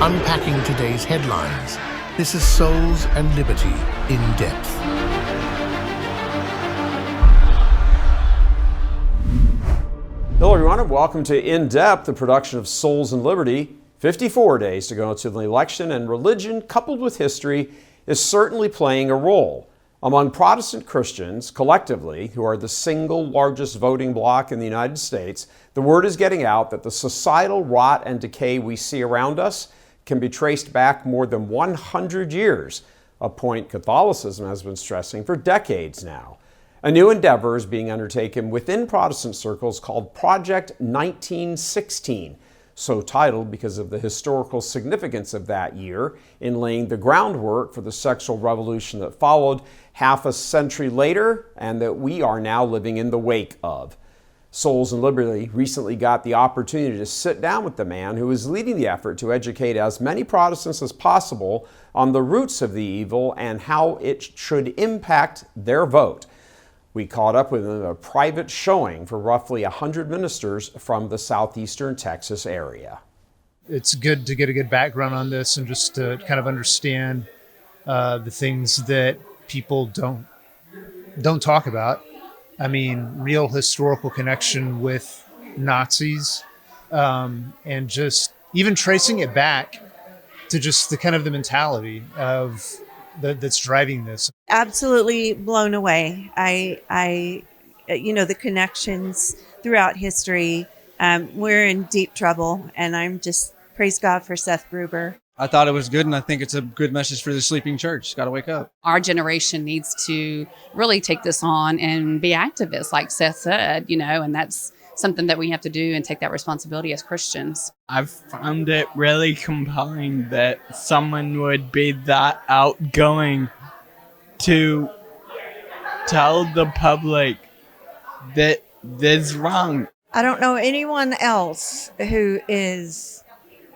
unpacking today's headlines. This is Souls and Liberty in Depth. Hello everyone and welcome to In Depth, the production of Souls and Liberty. 54 days to go to the election, and religion coupled with history is certainly playing a role. Among Protestant Christians, collectively, who are the single largest voting bloc in the United States, the word is getting out that the societal rot and decay we see around us can be traced back more than 100 years, a point Catholicism has been stressing for decades now. A new endeavor is being undertaken within Protestant circles called Project 1916, so titled because of the historical significance of that year in laying the groundwork for the sexual revolution that followed half a century later and that we are now living in the wake of. Souls and Liberty recently got the opportunity to sit down with the man who is leading the effort to educate as many Protestants as possible on the roots of the evil and how it should impact their vote. We caught up with a private showing for roughly 100 ministers from the southeastern Texas area. It's good to get a good background on this and just to kind of understand the things that people don't talk about. I mean, real historical connection with Nazis, and just even tracing it back to just the kind of the mentality of that's driving this. Absolutely blown away. I the connections throughout history. We're in deep trouble, and I'm just praise God for Seth Gruber. I thought it was good, and I think it's a good message for the sleeping church. Got to wake up. Our generation needs to really take this on and be activists, like Seth said, and that's something that we have to do and take that responsibility as Christians. I've found it really compelling that someone would be that outgoing to tell the public that this is wrong. I don't know anyone else who is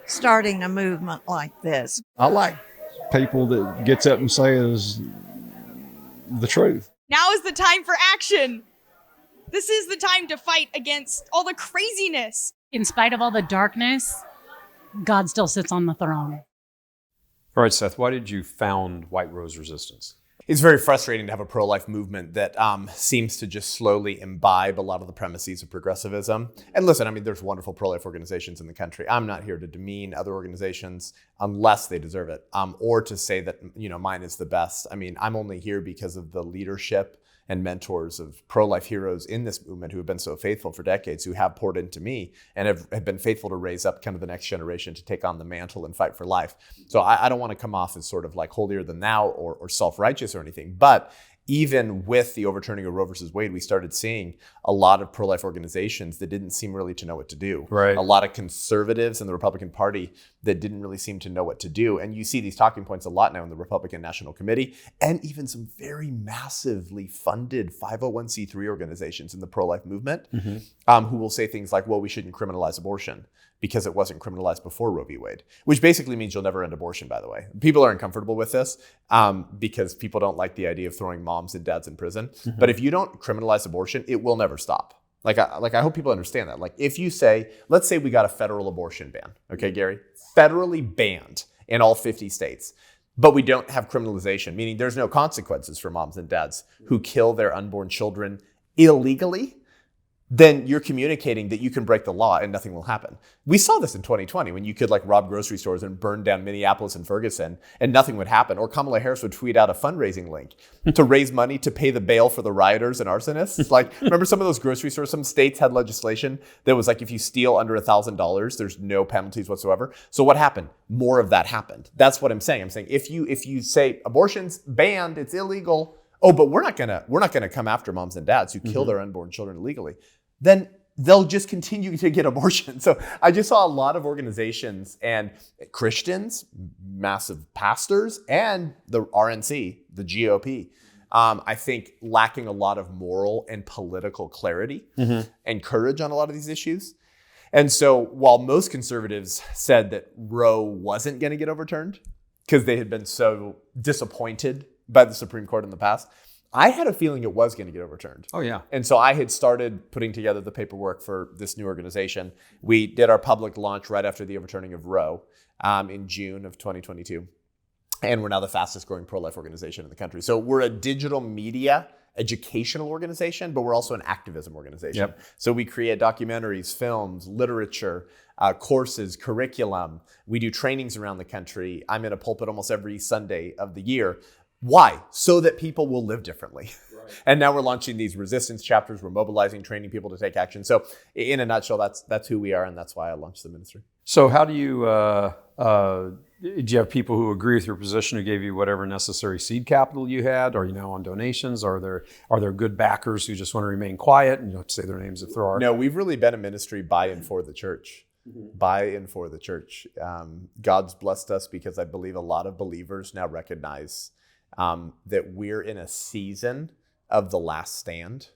starting a movement like this. I like people that gets up and says the truth. Now is the time for action. This is the time to fight against all the craziness. In spite of all the darkness, God still sits on the throne. All right, Seth, why did you found White Rose Resistance? It's very frustrating to have a pro-life movement that seems to just slowly imbibe a lot of the premises of progressivism. And listen, I mean, there's wonderful pro-life organizations in the country. I'm not here to demean other organizations unless they deserve it, or to say that, mine is the best. I mean, I'm only here because of the leadership and mentors of pro-life heroes in this movement who have been so faithful for decades, who have poured into me and have been faithful to raise up kind of the next generation to take on the mantle and fight for life. So I don't want to come off as sort of like holier than thou or self-righteous or anything, but even with the overturning of Roe versus Wade, we started seeing a lot of pro-life organizations that didn't seem really to know what to do. Right. A lot of conservatives in the Republican Party that didn't really seem to know what to do. And you see these talking points a lot now in the Republican National Committee, and even some very massively funded 501c3 organizations in the pro-life movement, who will say things like, well, we shouldn't criminalize abortion because it wasn't criminalized before Roe v. Wade, which basically means you'll never end abortion, by the way. People are uncomfortable with this because people don't like the idea of throwing moms and dads in prison. But if you don't criminalize abortion, it will never stop. I hope people understand that. Like if you say, let's say we got a federal abortion ban, okay, Gary? Federally banned in all 50 states, but we don't have criminalization, meaning there's no consequences for moms and dads who kill their unborn children illegally, then you're communicating that you can break the law and nothing will happen. We saw this in 2020 when you could rob grocery stores and burn down Minneapolis and Ferguson and nothing would happen. Or Kamala Harris would tweet out a fundraising link to raise money to pay the bail for the rioters and arsonists. Remember some of those grocery stores, some states had legislation that was if you steal under $1,000, there's no penalties whatsoever. So what happened? More of that happened. That's what I'm saying. I'm saying if you say abortion's banned, it's illegal. Oh, but we're not gonna come after moms and dads who kill their unborn children illegally. Then they'll just continue to get abortions. So I just saw a lot of organizations and Christians, massive pastors, and the RNC, the GOP, I think lacking a lot of moral and political clarity and courage on a lot of these issues. And so while most conservatives said that Roe wasn't going to get overturned because they had been so disappointed by the Supreme Court in the past, I had a feeling it was going to get overturned. Oh, yeah. And so I had started putting together the paperwork for this new organization. We did our public launch right after the overturning of Roe in June of 2022. And we're now the fastest growing pro-life organization in the country. So we're a digital media educational organization, but we're also an activism organization. Yep. So we create documentaries, films, literature, courses, curriculum. We do trainings around the country. I'm in a pulpit almost every Sunday of the year. Why? So that people will live differently. Right. And now we're launching these resistance chapters. We're mobilizing, training people to take action. So in a nutshell, that's who we are, and that's why I launched the ministry. So how do you, do you have people who agree with your position, who gave you whatever necessary seed capital you had? Are you now on donations? Are there good backers who just want to remain quiet and you don't have to say their names if there are? No, we've really been a ministry by and for the church. By and for the church. God's blessed us because I believe a lot of believers now recognize that we're in a season of the last stand.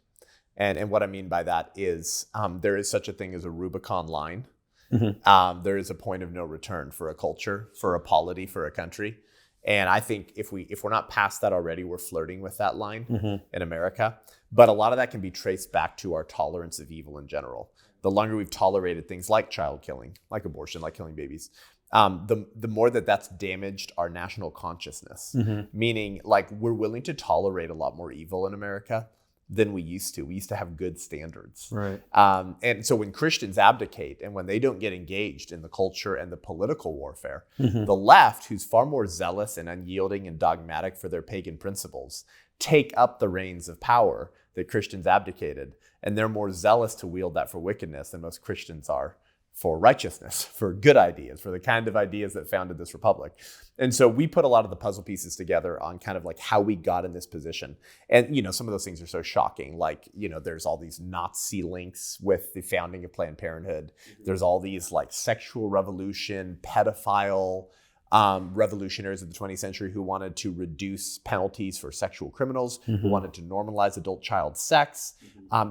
And what I mean by that is there is such a thing as a Rubicon line. Mm-hmm. There is a point of no return for a culture, for a polity, for a country. And I think if we're not past that already, we're flirting with that line in America. But a lot of that can be traced back to our tolerance of evil in general. The longer we've tolerated things like child killing, like abortion, like killing babies, the more that's damaged our national consciousness. Meaning, like, we're willing to tolerate a lot more evil in America than we used to. We used to have good standards. Right. And so when Christians abdicate and when they don't get engaged in the culture and the political warfare, the left, who's far more zealous and unyielding and dogmatic for their pagan principles, take up the reins of power that Christians abdicated. And they're more zealous to wield that for wickedness than most Christians are for righteousness, for good ideas, for the kind of ideas that founded this republic. And so we put a lot of the puzzle pieces together on kind of like how we got in this position. And, some of those things are so shocking. Like, there's all these Nazi links with the founding of Planned Parenthood. There's all these like sexual revolution, pedophile revolutionaries of the 20th century who wanted to reduce penalties for sexual criminals, who wanted to normalize adult-child sex.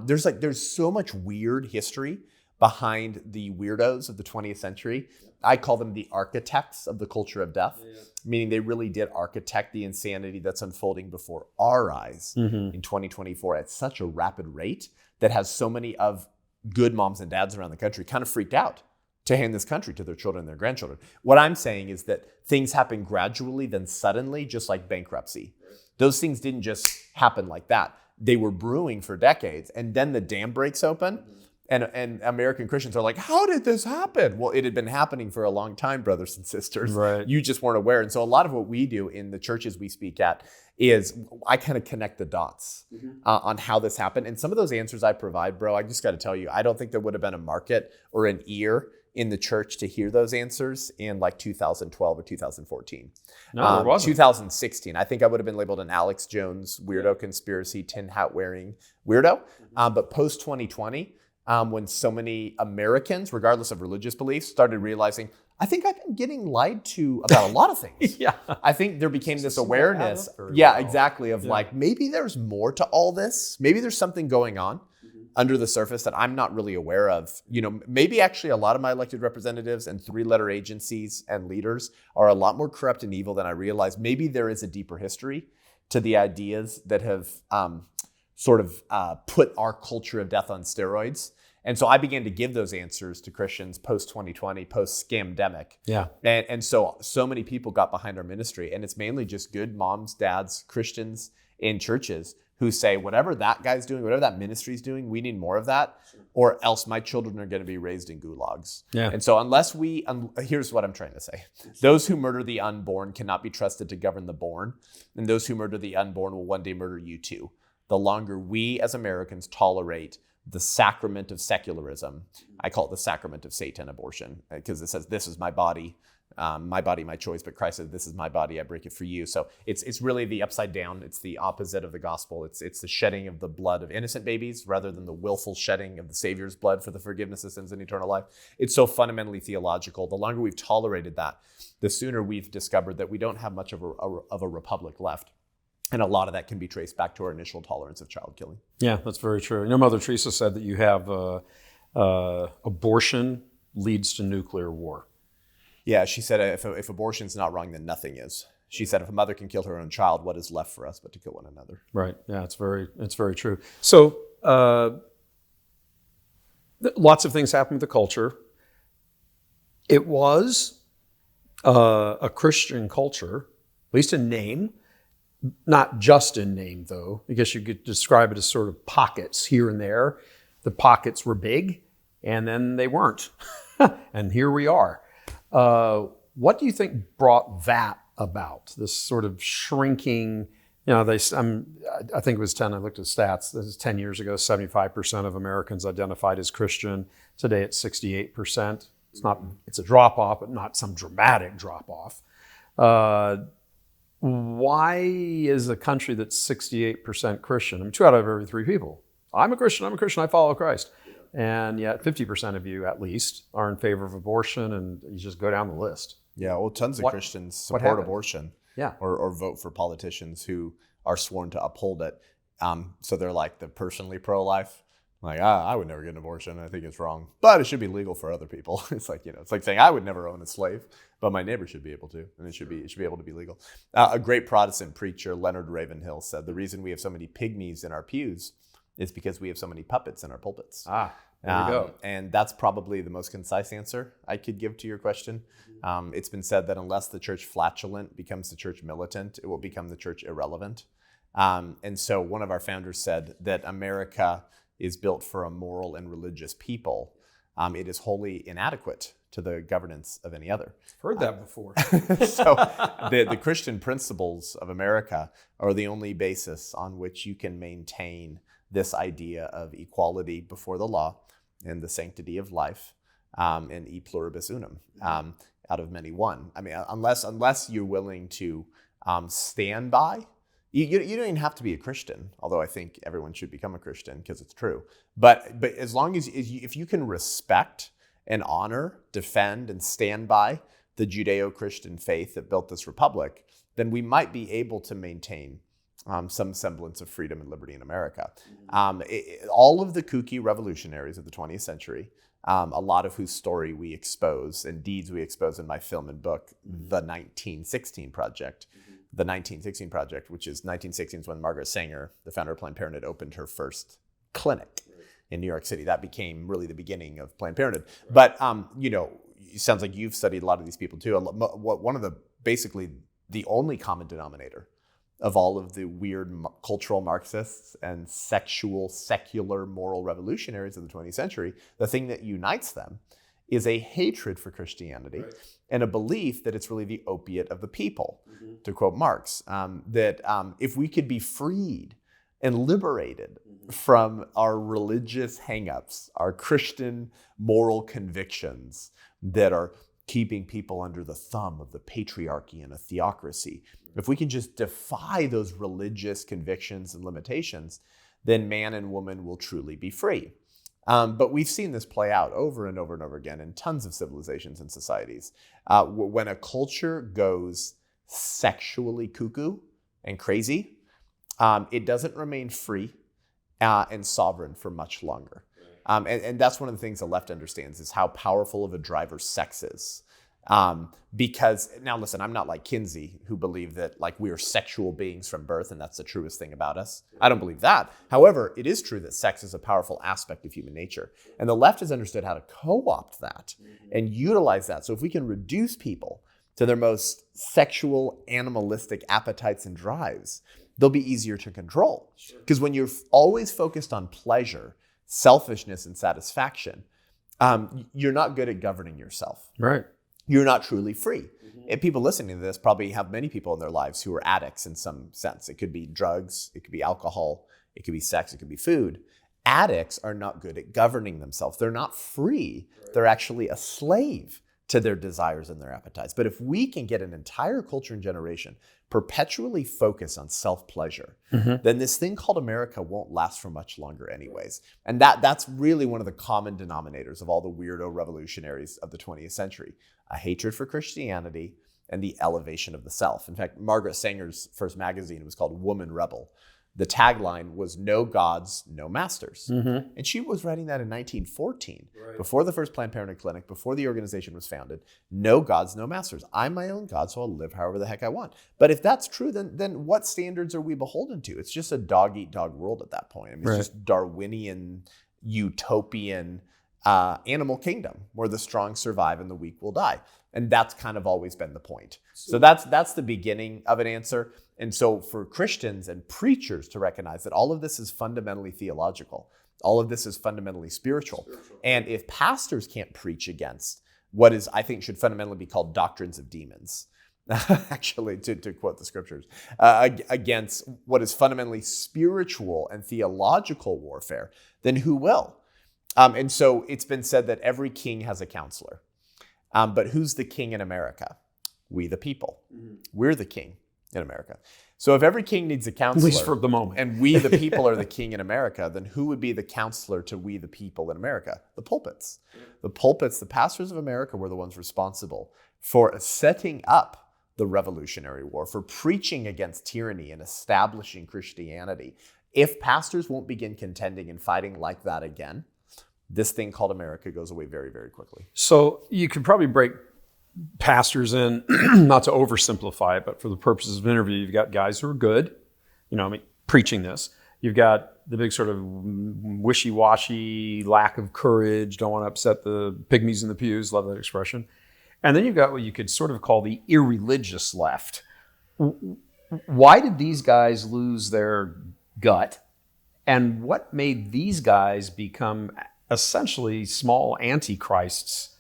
There's so much weird history behind the weirdos of the 20th century. I call them the architects of the culture of death, meaning they really did architect the insanity that's unfolding before our eyes in 2024 at such a rapid rate that has so many of good moms and dads around the country kind of freaked out to hand this country to their children and their grandchildren. What I'm saying is that things happen gradually, then suddenly, just like bankruptcy. Those things didn't just happen like that. They were brewing for decades, and then the dam breaks open. And American Christians are like, how did this happen? Well, it had been happening for a long time, brothers and sisters. Right. You just weren't aware. And so a lot of what we do in the churches we speak at is I kind of connect the dots on how this happened. And some of those answers I provide, bro, I just got to tell you, I don't think there would have been a market or an ear in the church to hear those answers in like 2012 or 2014. No, there wasn't. 2016, I think I would have been labeled an Alex Jones weirdo, conspiracy, tin hat wearing weirdo. But post 2020, when so many Americans, regardless of religious beliefs, started realizing, I think I've been getting lied to about a lot of things. I think there became this awareness. Exactly. Of like, maybe there's more to all this. Maybe there's something going on under the surface that I'm not really aware of. Maybe actually a lot of my elected representatives and three-letter agencies and leaders are a lot more corrupt and evil than I realized. Maybe there is a deeper history to the ideas that have put our culture of death on steroids. And so I began to give those answers to Christians post 2020, post scamdemic. Yeah. And so many people got behind our ministry, and it's mainly just good moms, dads, Christians in churches who say, whatever that guy's doing, whatever that ministry's doing, we need more of that, or else my children are going to be raised in gulags. Yeah. And so unless here's what I'm trying to say. Those who murder the unborn cannot be trusted to govern the born, and those who murder the unborn will one day murder you too. The longer we as Americans tolerate the sacrament of secularism, I call it the sacrament of Satan, abortion, because it says, this is my body, my choice, but Christ said, this is my body, I break it for you. So it's really the upside down. It's the opposite of the gospel. It's the shedding of the blood of innocent babies rather than the willful shedding of the Savior's blood for the forgiveness of sins and eternal life. It's so fundamentally theological. The longer we've tolerated that, the sooner we've discovered that we don't have much of a republic left. And a lot of that can be traced back to our initial tolerance of child killing. Yeah, that's very true. Mother Teresa said that you have abortion leads to nuclear war. Yeah, she said if abortion's not wrong, then nothing is. She said, if a mother can kill her own child, what is left for us but to kill one another? Right. Yeah, it's very true. So lots of things happened with the culture. It was a Christian culture, at least in name, not just in name, though. I guess you could describe it as sort of pockets here and there. The pockets were big, and then they weren't. And here we are. What do you think brought that about, this sort of shrinking? I think it was 10, I looked at stats, this is 10 years ago, 75% of Americans identified as Christian. Today it's 68%. It's a drop off, but not some dramatic drop off. Why is a country that's 68% Christian? I mean, 2 out of every 3 people, I'm a Christian, I follow Christ. And yet 50% of you, at least, are in favor of abortion, and you just go down the list. Yeah, well, tons of Christians support abortion. Yeah. Or vote for politicians who are sworn to uphold it. So they're like the personally pro-life. Like, I would never get an abortion. I think it's wrong. But it should be legal for other people. It's like, it's like saying I would never own a slave, but my neighbor should be able to. And it should be able to be legal. A great Protestant preacher, Leonard Ravenhill, said the reason we have so many pygmies in our pews is because we have so many puppets in our pulpits. There we go. And that's probably the most concise answer I could give to your question. It's been said that unless the church flatulent becomes the church militant, it will become the church irrelevant. And so one of our founders said that America is built for a moral and religious people. It is wholly inadequate to the governance of any other. Heard that before. So the Christian principles of America are the only basis on which you can maintain this idea of equality before the law and the sanctity of life, and e pluribus unum, out of many one. I mean, unless you're willing to stand by, you don't even have to be a Christian, although I think everyone should become a Christian because it's true. But as long as if you can respect and honor, defend, and stand by the Judeo-Christian faith that built this republic, then we might be able to maintain some semblance of freedom and liberty in America. All of the kooky revolutionaries of the 20th century, a lot of whose story we expose and deeds we expose in my film and book, The 1916 Project. The 1916 Project, which is 1916 is when Margaret Sanger, the founder of Planned Parenthood, opened her first clinic in New York City. That became really the beginning of Planned Parenthood. But, it sounds like you've studied a lot of these people too. One of basically the only common denominator of all of the weird cultural Marxists and secular moral revolutionaries of the 20th century, the thing that unites them is a hatred for Christianity and a belief that it's really the opiate of the people, to quote Marx, that if we could be freed and liberated from our religious hangups, our Christian moral convictions that are keeping people under the thumb of the patriarchy and a theocracy, if we can just defy those religious convictions and limitations, then man and woman will truly be free. But we've seen this play out over and over and over again in tons of civilizations and societies. When a culture goes sexually cuckoo and crazy, it doesn't remain free and sovereign for much longer. And that's one of the things the left understands is how powerful of a driver sex is. Because now listen, I'm not like Kinsey, who believe that like we are sexual beings from birth and that's the truest thing about us. I don't believe that. However, it is true that sex is a powerful aspect of human nature. And the left has understood how to co-opt that and utilize that. So if we can reduce people to their most sexual, animalistic appetites and drives, they'll be easier to control. Because when you're always focused on pleasure, selfishness, and satisfaction, you're not good at governing yourself. Right. You're not truly free. And people listening to this probably have many people in their lives who are addicts in some sense. It could be drugs, it could be alcohol, it could be sex, it could be food. Addicts are not good at governing themselves. They're not free. They're actually a slave to their desires and their appetites. But if we can get an entire culture and generation perpetually focus on self-pleasure, then this thing called America won't last for much longer anyways. And that's really one of the common denominators of all the weirdo revolutionaries of the 20th century. A hatred for Christianity and the elevation of the self. In fact, Margaret Sanger's first magazine was called Woman Rebel. The tagline was "No gods, no masters." Mm-hmm. And she was writing that in 1914, Right. before the first Planned Parenthood clinic, before the organization was founded. No gods, no masters. I'm my own God, so I'll live however the heck I want. But if that's true, then what standards are we beholden to? It's just a dog-eat-dog world at that point. I mean, it's Right. just Darwinian, utopian animal kingdom where the strong survive and the weak will die. And that's kind of always been the point. So that's the beginning of an answer. And so for Christians and preachers to recognize that all of this is fundamentally theological, all of this is fundamentally spiritual. And if pastors can't preach against what is, I think, should fundamentally be called doctrines of demons, actually, to quote the scriptures, against what is fundamentally spiritual and theological warfare, then who will? And so it's been said that every king has a counselor. But who's the king in America? We the people. We're the king in America. So if every king needs a counselor, At least for the moment, and we the people are the king in America, then who would be the counselor to we the people in America? The pulpits. The pulpits, the pastors of America were the ones responsible for setting up the Revolutionary War, for preaching against tyranny and establishing Christianity. If pastors won't begin contending and fighting like that again, this thing called America goes away very, very quickly. So you could probably break pastors in, not to oversimplify it, but for the purposes of interview, you've got guys who are good, preaching this. You've got the big sort of wishy-washy, lack of courage, don't want to upset the pygmies in the pews, love that expression. And then you've got what you could sort of call the irreligious left. Why did these guys lose their gut? And what made these guys become essentially small antichrists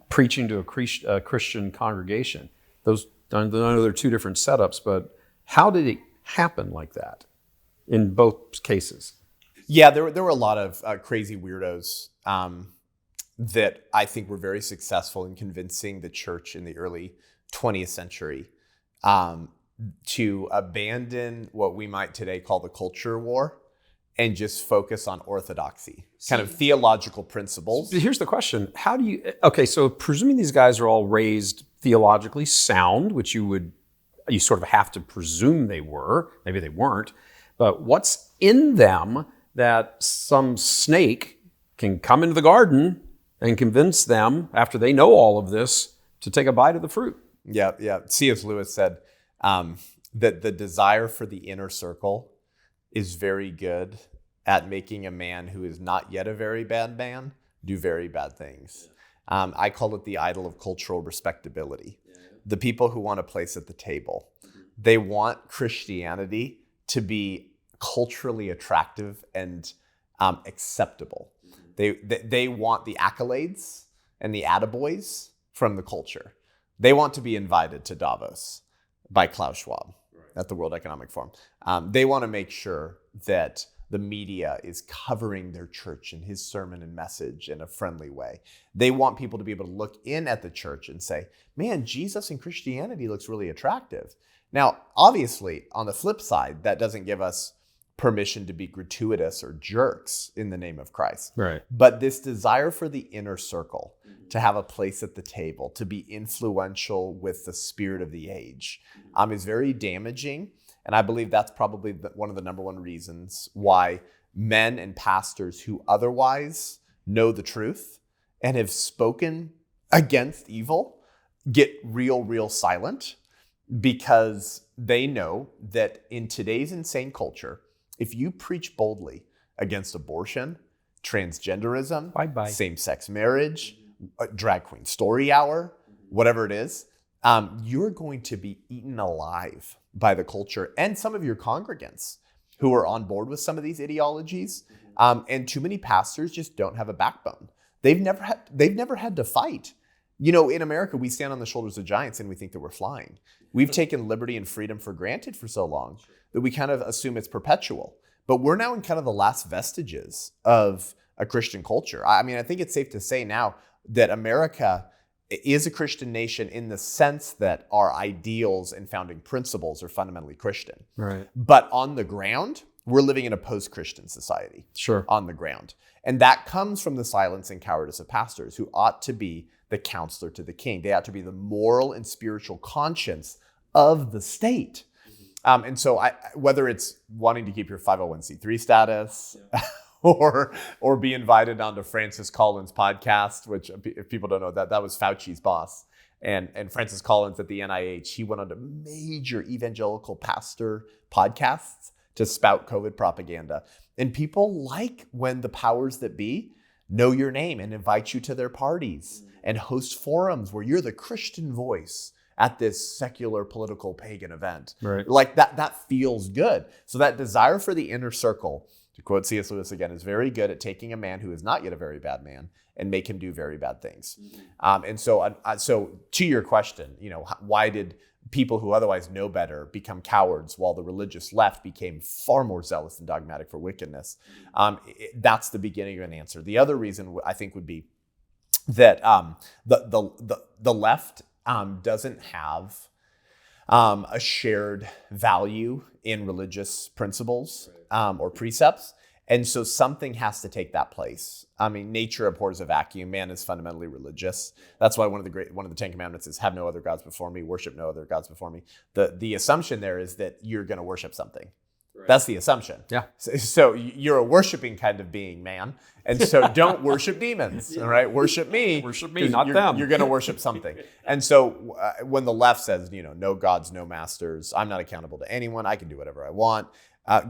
preaching to a Christian congregation? Those, I know they're two different setups, but how did it happen like that in both cases? Yeah, there were a lot of crazy weirdos that I think were very successful in convincing the church in the early 20th century to abandon what we might today call the culture war and just focus on orthodoxy, kind of theological principles. Here's the question. So presuming these guys are all raised theologically sound, which you sort of have to presume they were, maybe they weren't, but what's in them that some snake can come into the garden and convince them, after they know all of this, to take a bite of the fruit? Yeah. C.S. Lewis said that the desire for the inner circle is very good at making a man who is not yet a very bad man do very bad things. I call it the idol of cultural respectability. The people who want a place at the table, they want Christianity to be culturally attractive and acceptable. They want the accolades and the attaboys from the culture. They want to be invited to Davos by Klaus Schwab at the World Economic Forum. They want to make sure that the media is covering their church and his sermon and message in a friendly way. They want people to be able to look in at the church and say, man, Jesus and Christianity looks really attractive. Now, obviously, on the flip side, that doesn't give us permission to be gratuitous or jerks in the name of Christ. Right. But this desire for the inner circle, to have a place at the table, to be influential with the spirit of the age, is very damaging. And I believe that's probably one of the number one reasons why men and pastors who otherwise know the truth and have spoken against evil get real silent, because they know that in today's insane culture, if you preach boldly against abortion, transgenderism, same-sex marriage, drag queen story hour, whatever it is, you're going to be eaten alive by the culture and some of your congregants who are on board with some of these ideologies. And too many pastors just don't have a backbone. They've never had to fight. In America, we stand on the shoulders of giants and we think that we're flying. We've taken liberty and freedom for granted for so long that we kind of assume it's perpetual. But we're now in kind of the last vestiges of a Christian culture. I mean, I think it's safe to say now that America is a Christian nation in the sense that our ideals and founding principles are fundamentally Christian. Right. But on the ground, we're living in a post-Christian society. Sure. On the ground. And that comes from the silence and cowardice of pastors who ought to be the counselor to the king. They ought to be the moral and spiritual conscience of the state. And so whether it's wanting to keep your 501c3 status or be invited onto Francis Collins' podcast, which if people don't know, that was Fauci's boss. And Francis Collins at the NIH, he went on to major evangelical pastor podcasts to spout COVID propaganda. And people like when the powers that be know your name and invite you to their parties and host forums where you're the Christian voice at this secular, political, pagan event. Right. Like that feels good. So that desire for the inner circle, to quote C.S. Lewis again, is very good at taking a man who is not yet a very bad man and make him do very bad things. And so to your question, why did people who otherwise know better become cowards while the religious left became far more zealous and dogmatic for wickedness? That's the beginning of an answer. The other reason I think would be that the left doesn't have a shared value in religious principles or precepts. And so something has to take that place. I mean, nature abhors a vacuum. Man is fundamentally religious. That's why one of the Ten Commandments is have no other gods before me, worship no other gods before me. The assumption there is that you're going to worship something. Right. That's the assumption. Yeah. So you're a worshiping kind of being, man. And so don't worship demons, all right? Worship me. Worship me, not them. You're going to worship something. And so when the left says, no gods, no masters, I'm not accountable to anyone, I can do whatever I want.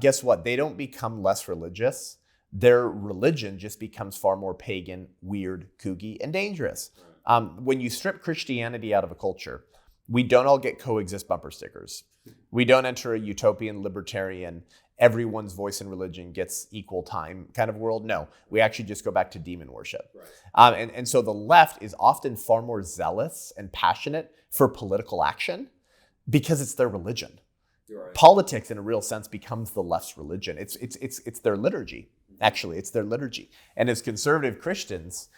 Guess what? They don't become less religious. Their religion just becomes far more pagan, weird, kooky, and dangerous. When you strip Christianity out of a culture, we don't all get coexist bumper stickers. We don't enter a utopian, libertarian, everyone's voice in religion gets equal time kind of world. No, we actually just go back to demon worship. Right. And so the left is often far more zealous and passionate for political action because it's their religion. Right. Politics, in a real sense, becomes the left's religion. It's their liturgy. Actually, it's their liturgy. And as conservative Christians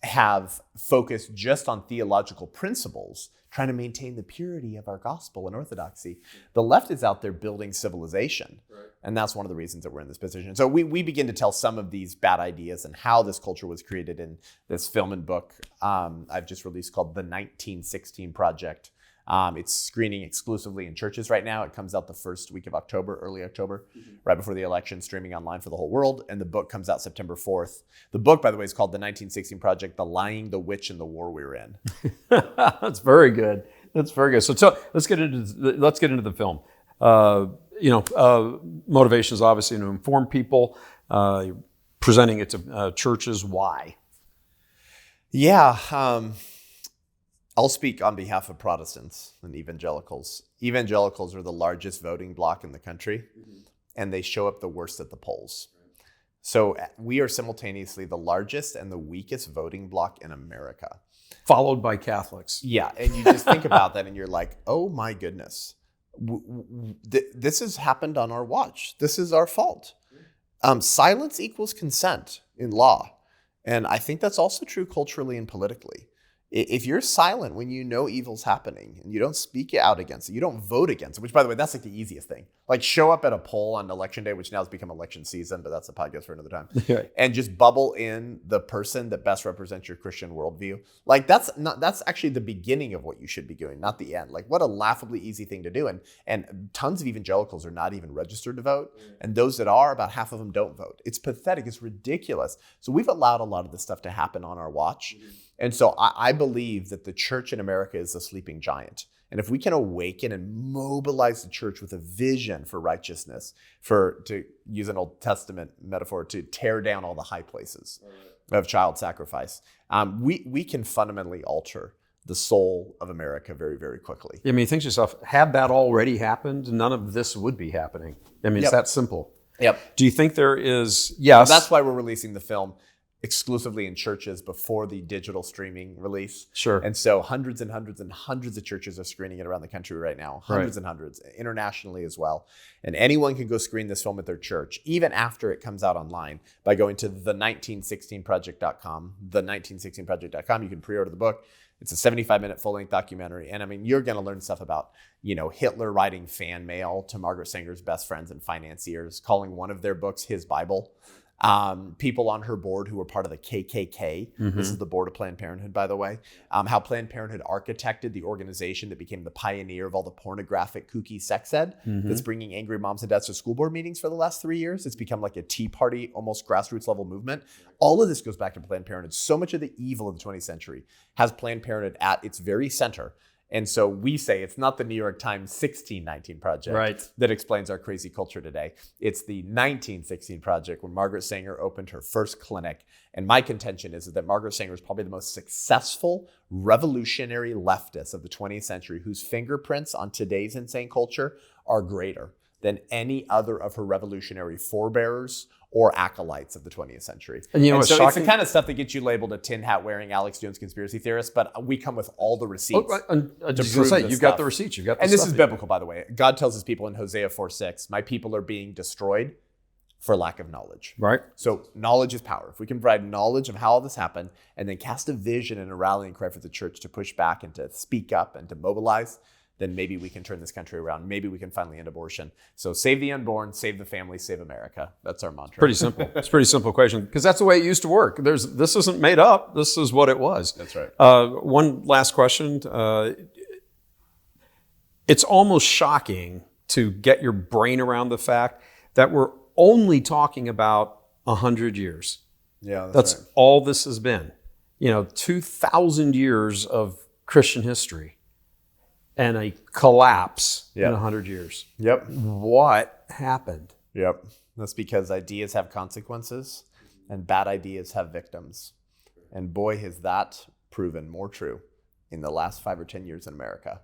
have focused just on theological principles, trying to maintain the purity of our gospel and orthodoxy, the left is out there building civilization. Right. And that's one of the reasons that we're in this position. So we begin to tell some of these bad ideas and how this culture was created in this film and book I've just released called The 1916 Project. It's screening exclusively in churches right now. It comes out the first week of October, early October, right before the election, streaming online for the whole world. And the book comes out September 4th. The book, by the way, is called The 1916 Project, The Lying, the Witch, and the War We're In. That's very good. That's very good. So let's get into the film. Motivation is obviously to inform people. You're presenting it to churches. Why? Yeah. I'll speak on behalf of Protestants and evangelicals. Evangelicals are the largest voting bloc in the country, and they show up the worst at the polls. So we are simultaneously the largest and the weakest voting bloc in America. Followed by Catholics. Yeah, and you just think about that and you're like, oh my goodness, this has happened on our watch. This is our fault. Silence equals consent in law. And I think that's also true culturally and politically. If you're silent when you know evil's happening and you don't speak out against it, you don't vote against it, which, by the way, that's like the easiest thing. Like show up at a poll on election day, which now has become election season, but that's a podcast for another time, and just bubble in the person that best represents your Christian worldview. Like that's actually the beginning of what you should be doing, not the end. Like what a laughably easy thing to do. And tons of evangelicals are not even registered to vote. And those that are, about half of them don't vote. It's pathetic. It's ridiculous. So we've allowed a lot of this stuff to happen on our watch. And so I believe that the church in America is a sleeping giant. And if we can awaken and mobilize the church with a vision for righteousness, to use an Old Testament metaphor, to tear down all the high places of child sacrifice, we can fundamentally alter the soul of America very, very quickly. I mean, think to yourself, had that already happened, none of this would be happening. I mean, it's that simple. Yep. Do you think there is, yes. That's why we're releasing the film exclusively in churches before the digital streaming release. Sure. And so hundreds and hundreds and hundreds of churches are screening it around the country right now. Hundreds and hundreds, internationally as well. And anyone can go screen this film at their church, even after it comes out online, by going to the1916project.com. The1916project.com. You can pre-order the book. It's a 75-minute full-length documentary. And I mean, you're going to learn stuff about, Hitler writing fan mail to Margaret Sanger's best friends and financiers, calling one of their books his Bible. People on her board who were part of the KKK. This is the board of Planned Parenthood, by the way. How Planned Parenthood architected the organization that became the pioneer of all the pornographic, kooky sex ed that's bringing angry moms and dads to school board meetings for the last 3 years. It's become like a Tea Party, almost grassroots level movement. All of this goes back to Planned Parenthood. So much of the evil of the 20th century has Planned Parenthood at its very center. And so we say it's not the New York Times 1619 Project that explains our crazy culture today. It's the 1916 Project when Margaret Sanger opened her first clinic. And my contention is that Margaret Sanger is probably the most successful revolutionary leftist of the 20th century whose fingerprints on today's insane culture are greater than any other of her revolutionary forebearers or acolytes of the 20th century. And you know what's so shocking? It's the kind of stuff that gets you labeled a tin hat wearing Alex Jones conspiracy theorist, but we come with all the receipts. You've got the receipts. You've got the and this stuff. is biblical, by the way. God tells his people in Hosea 4:6, my people are being destroyed for lack of knowledge. Right. So knowledge is power. If we can provide knowledge of how all this happened and then cast a vision and a rallying cry for the church to push back and to speak up and to mobilize, then maybe we can turn this country around. Maybe we can finally end abortion. So save the unborn, save the family, save America. That's our mantra. Pretty simple. It's a pretty simple equation because that's the way it used to work. This isn't made up. This is what it was. That's right. One last question. It's almost shocking to get your brain around the fact that we're only talking about 100 years. Yeah, that's right. all this has been. 2,000 years of Christian history. And a collapse in 100 years. Yep. What happened? Yep. That's because ideas have consequences and bad ideas have victims. And boy, has that proven more true in the last 5 or 10 years in America.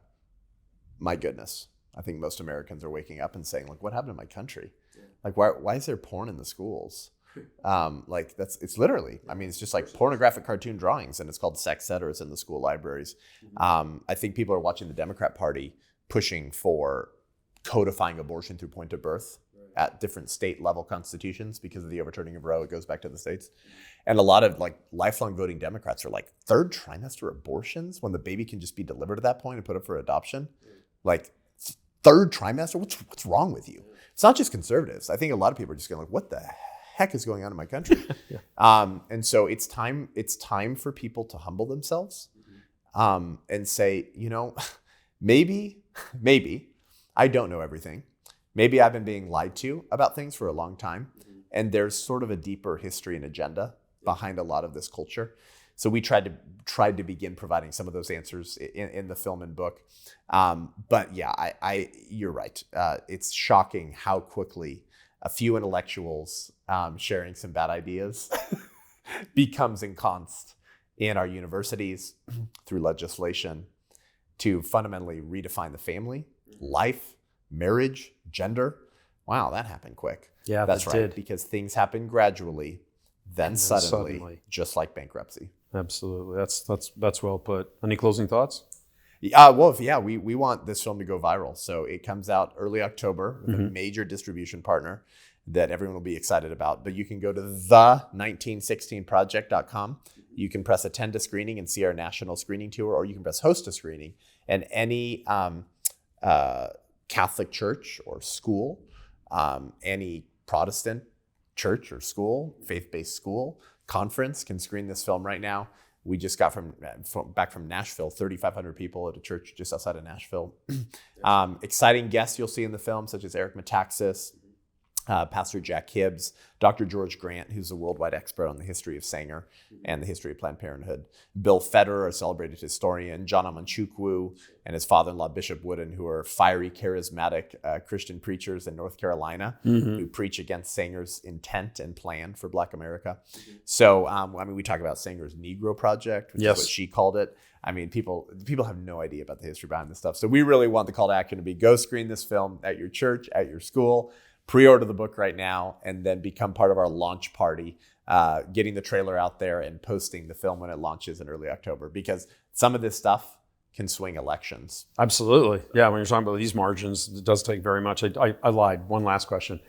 My goodness. I think most Americans are waking up and saying, like, what happened to my country? Like, why is there porn in the schools? It's literally, it's just like pornographic cartoon drawings and it's called sex ed or it's in the school libraries. I think people are watching the Democrat Party pushing for codifying abortion through point of birth at different state level constitutions because of the overturning of Roe. It goes back to the states. And a lot of like lifelong voting Democrats are like third trimester abortions when the baby can just be delivered at that point and put up for adoption. Like third trimester, what's wrong with you? It's not just conservatives. I think a lot of people are just going like, what the heck is going on in my country? And so it's time for people to humble themselves and say, maybe I don't know everything. Maybe I've been being lied to about things for a long time. And there's sort of a deeper history and agenda behind a lot of this culture. So we tried to begin providing some of those answers in the film and book. But yeah, you're right. It's shocking how quickly a few intellectuals sharing some bad ideas becomes ensconced in our universities through legislation to fundamentally redefine the family, life, marriage, gender. Wow, that happened quick. Yeah, that's right. Did. Because things happen gradually, then suddenly, just like bankruptcy. Absolutely. That's well put. Any closing thoughts? We want this film to go viral. So it comes out early October with a major distribution partner that everyone will be excited about. But you can go to the1916project.com. You can press attend a screening and see our national screening tour, or you can press host a screening. And any Catholic church or school, any Protestant church or school, faith-based school, conference can screen this film right now. We just got back from Nashville, 3,500 people at a church just outside of Nashville. Exciting guests you'll see in the film, such as Eric Metaxas, Pastor Jack Hibbs, Dr. George Grant, who's a worldwide expert on the history of Sanger and the history of Planned Parenthood, Bill Federer, a celebrated historian, John Amanchukwu, and his father-in-law, Bishop Wooden, who are fiery, charismatic Christian preachers in North Carolina who preach against Sanger's intent and plan for Black America. So, we talk about Sanger's Negro Project, which is what she called it. People have no idea about the history behind this stuff. So we really want the call to action to be go screen this film at your church, at your school, pre-order the book right now, and then become part of our launch party, getting the trailer out there and posting the film when it launches in early October, because some of this stuff can swing elections. Absolutely. Yeah, when you're talking about these margins, it does take very much. I lied. One last question.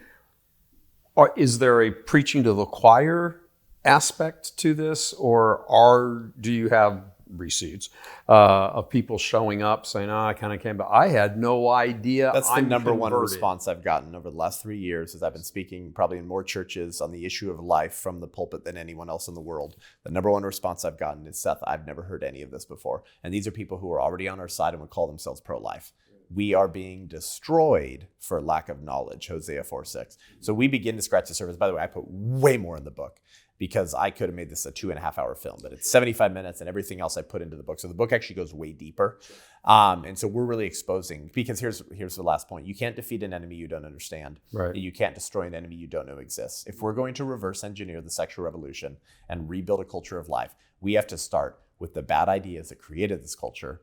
Is there a preaching to the choir aspect to this, or do you have receipts of people showing up saying, I kind of came, but I had no idea. That's the I'm number one converted. response I've gotten over the last 3 years as I've been speaking probably in more churches on the issue of life from the pulpit than anyone else in the world. The number one response I've gotten is, Seth, I've never heard any of this before. And these are people who are already on our side and would call themselves pro-life. We are being destroyed for lack of knowledge, Hosea 4:6. So we begin to scratch the surface. By the way, I put way more in the book because I could have made this a 2.5-hour film, but it's 75 minutes and everything else I put into the book. So the book actually goes way deeper. And so we're really exposing, because here's the last point. You can't defeat an enemy you don't understand. Right. You can't destroy an enemy you don't know exists. If we're going to reverse engineer the sexual revolution and rebuild a culture of life, we have to start with the bad ideas that created this culture,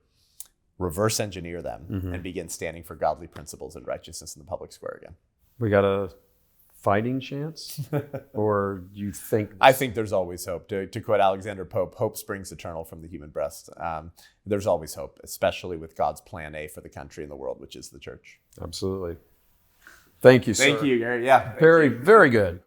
reverse engineer them, and begin standing for godly principles and righteousness in the public square again. We got a fighting chance? Or do you think? I think there's always hope. To quote Alexander Pope, hope springs eternal from the human breast. There's always hope, especially with God's plan A for the country and the world, which is the church. Absolutely. Thank you, sir. Thank you, Gary. Yeah. Very, very good.